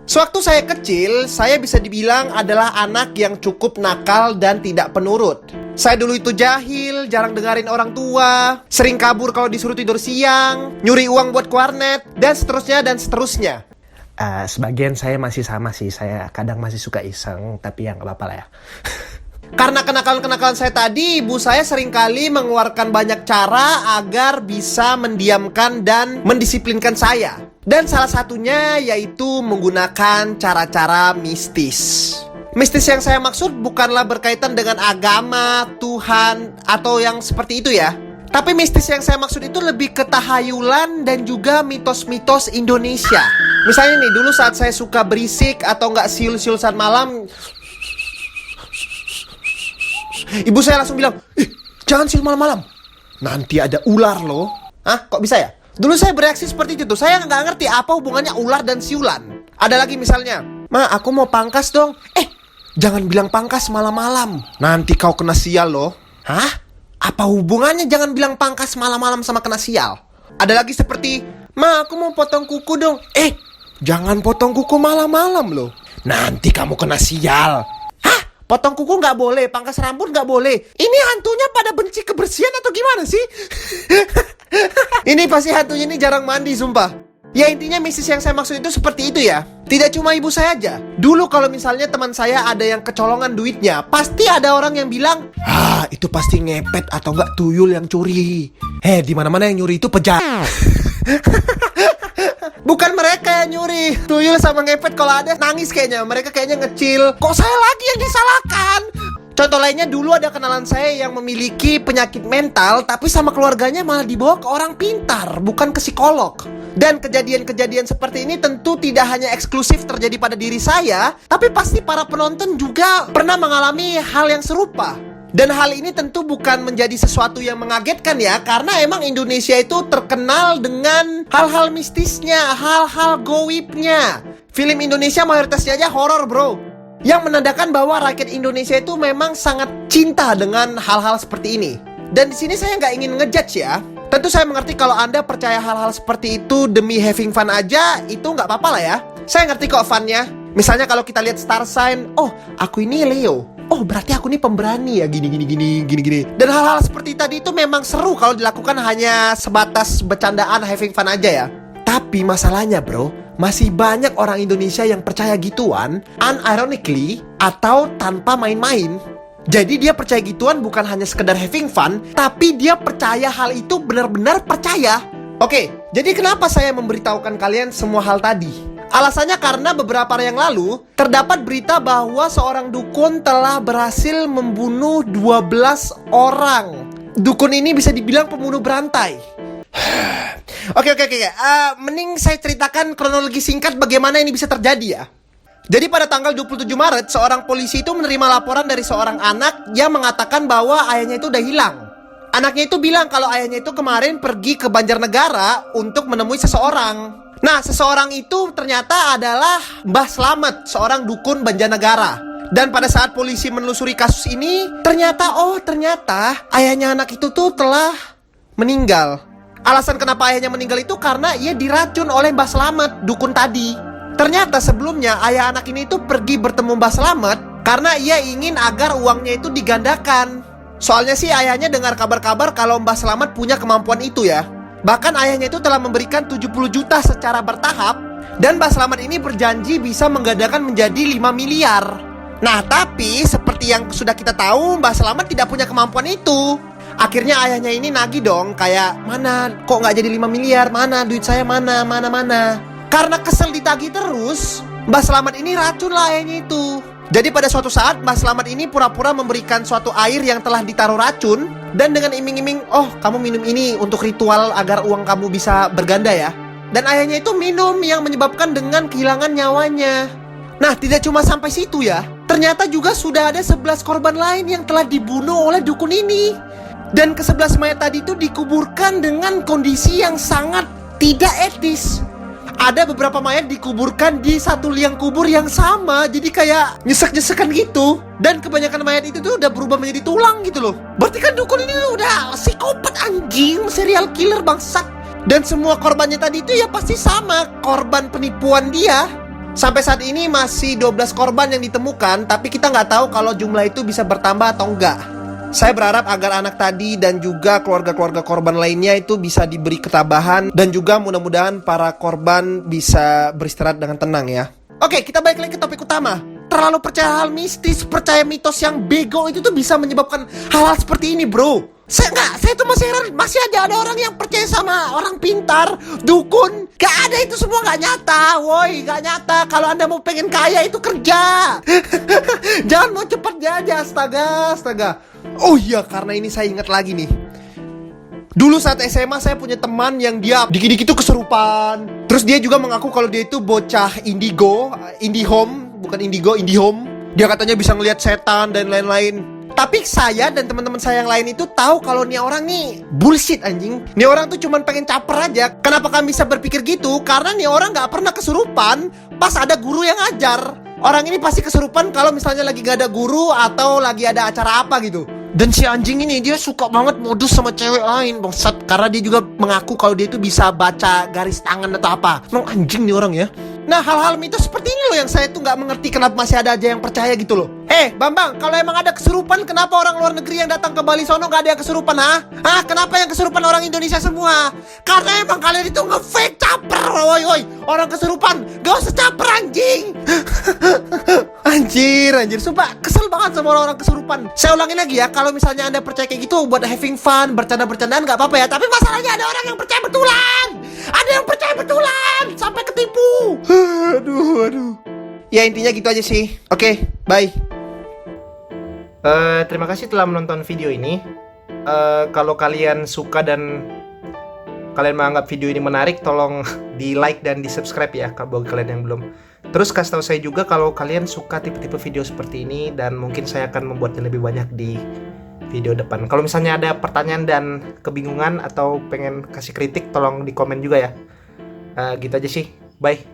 Sewaktu saya kecil, saya bisa dibilang adalah anak yang cukup nakal dan tidak penurut. Saya dulu itu jahil, jarang dengerin orang tua, sering kabur kalau disuruh tidur siang, nyuri uang buat ke warnet, dan seterusnya dan seterusnya. Sebagian saya masih sama sih, saya kadang masih suka iseng, tapi ya nggak apa-apa lah ya. Karena kenakalan-kenakalan saya tadi, ibu saya seringkali mengeluarkan banyak cara agar bisa mendiamkan dan mendisiplinkan saya. Dan salah satunya yaitu menggunakan cara-cara mistis. Mistis yang saya maksud bukanlah berkaitan dengan agama, Tuhan, atau yang seperti itu ya. Tapi mistis yang saya maksud itu lebih ke tahayulan dan juga mitos-mitos Indonesia. Misalnya nih, dulu saat saya suka berisik atau nggak siul-siul saat malam, ibu saya langsung bilang, jangan siul malam-malam, nanti ada ular loh. Hah? Kok bisa ya? Dulu saya bereaksi seperti itu tuh. Saya nggak ngerti apa hubungannya ular dan siulan. Ada lagi misalnya, Ma, aku mau pangkas dong. Jangan bilang pangkas malam-malam, nanti kau kena sial loh. Hah? Apa hubungannya jangan bilang pangkas malam-malam sama kena sial? Ada lagi seperti, Ma, aku mau potong kuku dong. Jangan potong kuku malam-malam loh, nanti kamu kena sial. Potong kuku nggak boleh, pangkas rambut nggak boleh. Ini hantunya pada benci kebersihan atau gimana sih? Ini pasti hantunya ini jarang mandi, sumpah. Ya intinya mistis yang saya maksud itu seperti itu ya. Tidak cuma ibu saya aja. Dulu kalau misalnya teman saya ada yang kecolongan duitnya, pasti ada orang yang bilang, itu pasti ngepet atau nggak tuyul yang curi. Di mana-mana yang nyuri itu pejahat. Bukan mereka yang nyuri. Tuyul sama ngepet kalau ada nangis kayaknya. Mereka kayaknya ngecil. Kok saya lagi yang disalahkan? Contoh lainnya, dulu ada kenalan saya yang memiliki penyakit mental, tapi sama keluarganya malah dibawa ke orang pintar, bukan ke psikolog. Dan kejadian-kejadian seperti ini tentu tidak hanya eksklusif terjadi pada diri saya, tapi pasti para penonton juga pernah mengalami hal yang serupa. Dan hal ini tentu bukan menjadi sesuatu yang mengagetkan ya, karena emang Indonesia itu terkenal dengan hal-hal mistisnya, hal-hal goibnya. Film Indonesia mayoritasnya aja horor bro, yang menandakan bahwa rakyat Indonesia itu memang sangat cinta dengan hal-hal seperti ini. Dan di sini saya nggak ingin ngejudge ya. Tentu saya mengerti kalau Anda percaya hal-hal seperti itu demi having fun aja, itu nggak apa-apa lah ya. Saya ngerti kok funnya. Misalnya kalau kita lihat star sign, aku ini Leo. Berarti aku ini pemberani ya, gini. Dan hal-hal seperti tadi itu memang seru kalau dilakukan hanya sebatas bercandaan, having fun aja ya. Tapi masalahnya bro, masih banyak orang Indonesia yang percaya gituan, unironically, atau tanpa main-main. Jadi dia percaya gituan bukan hanya sekedar having fun, tapi dia percaya hal itu benar-benar percaya. Oke, jadi kenapa saya memberitahukan kalian semua hal tadi? Alasannya karena beberapa hari yang lalu terdapat berita bahwa seorang dukun telah berhasil membunuh 12 orang. Dukun ini bisa dibilang pembunuh berantai. Oke. Mending saya ceritakan kronologi singkat bagaimana ini bisa terjadi ya. Jadi pada tanggal 27 Maret, seorang polisi itu menerima laporan dari seorang anak yang mengatakan bahwa ayahnya itu udah hilang. Anaknya itu bilang kalau ayahnya itu kemarin pergi ke Banjarnegara untuk menemui seseorang. Nah, seseorang itu ternyata adalah Mbah Slamet, seorang dukun Banjarnegara. Dan pada saat polisi menelusuri kasus ini, ternyata ayahnya anak itu tuh telah meninggal. Alasan kenapa ayahnya meninggal itu karena ia diracun oleh Mbah Slamet, dukun tadi. Ternyata sebelumnya ayah anak ini tuh pergi bertemu Mbah Slamet karena ia ingin agar uangnya itu digandakan. Soalnya sih ayahnya dengar kabar-kabar kalau Mbah Slamet punya kemampuan itu ya. Bahkan ayahnya itu telah memberikan 70 juta secara bertahap. Dan Mbah Slamet ini berjanji bisa menggandakan menjadi 5 miliar. Nah tapi seperti yang sudah kita tahu, Mbah Slamet tidak punya kemampuan itu. Akhirnya ayahnya ini nagih dong, kayak mana kok gak jadi 5 miliar, mana duit saya mana. Karena kesel ditagih terus, Mbah Slamet ini racun lah ayahnya itu. Jadi pada suatu saat Mbah Slamet ini pura-pura memberikan suatu air yang telah ditaruh racun. Dan dengan iming-iming, kamu minum ini untuk ritual agar uang kamu bisa berganda ya. Dan ayahnya itu minum yang menyebabkan dengan kehilangan nyawanya. Nah tidak cuma sampai situ ya. Ternyata juga sudah ada 11 korban lain yang telah dibunuh oleh dukun ini. Dan ke-11 mayat tadi itu dikuburkan dengan kondisi yang sangat tidak etis. Ada beberapa mayat dikuburkan di satu liang kubur yang sama. Jadi kayak nyesek-nyesekan gitu. Dan kebanyakan mayat itu tuh udah berubah menjadi tulang gitu loh. Berarti kan dukun ini udah psikopat anjing, serial killer bangsat. Dan semua korbannya tadi itu ya pasti sama, korban penipuan dia. Sampai saat ini masih 12 korban yang ditemukan, tapi kita nggak tahu kalau jumlah itu bisa bertambah atau enggak. Saya berharap agar anak tadi dan juga keluarga-keluarga korban lainnya itu bisa diberi ketabahan, dan juga mudah-mudahan para korban bisa beristirahat dengan tenang ya. Oke, kita balik lagi ke topik utama. Terlalu percaya hal mistis, percaya mitos yang bego itu tuh bisa menyebabkan hal-hal seperti ini, bro. Saya tuh masih heran, masih aja ada orang yang percaya sama orang pintar, dukun. Gak ada, itu semua gak nyata, woi, gak nyata. Kalau Anda mau pengen kaya itu kerja. Jangan mau cepat aja, astaga. Oh iya, karena ini saya ingat lagi nih. Dulu saat SMA saya punya teman yang dia dikit-dikit tuh kesurupan. Terus dia juga mengaku kalau dia itu bocah IndiHome. Dia katanya bisa ngelihat setan dan lain-lain. Tapi saya dan teman-teman saya yang lain itu tahu kalau nih orang nih bullshit anjing. Nih orang tuh cuman pengen caper aja. Kenapa kami bisa berpikir gitu? Karena nih orang gak pernah kesurupan pas ada guru yang ngajar. Orang ini pasti kesurupan kalau misalnya lagi gak ada guru atau lagi ada acara apa gitu. Dan si anjing ini dia suka banget modus sama cewek lain, bangsat. Karena dia juga mengaku kalau dia itu bisa baca garis tangan atau apa. Emang anjing nih orang ya. Nah, hal-hal mitos seperti ini loh yang saya tuh nggak mengerti kenapa masih ada aja yang percaya gitu loh. Bambang, kalau emang ada kesurupan, kenapa orang luar negeri yang datang ke Bali sono nggak ada yang kesurupan, ha? Kenapa yang kesurupan orang Indonesia semua? Karena emang kalian itu nge-fake, caper, woi. Orang kesurupan, gak usah caper anjing. Anjir, sumpah kesel banget sama orang-orang kesurupan. Saya ulangin lagi ya, kalau misalnya Anda percaya kayak gitu buat having fun, bercanda-bercandaan nggak apa-apa ya. Tapi masalahnya ada orang yang percaya betulan. Ada yang percaya betulan sampai ketipu. Aduh. Ya intinya gitu aja sih. Oke, bye. Terima kasih telah menonton video ini. Kalau kalian suka dan kalian menganggap video ini menarik, tolong di like dan di subscribe ya bagi kalian yang belum. Terus kasih tahu saya juga kalau kalian suka tipe-tipe video seperti ini, dan mungkin saya akan membuatnya lebih banyak di video depan. Kalau misalnya ada pertanyaan dan kebingungan atau pengen kasih kritik, tolong di komen juga ya. Gitu aja sih. Bye.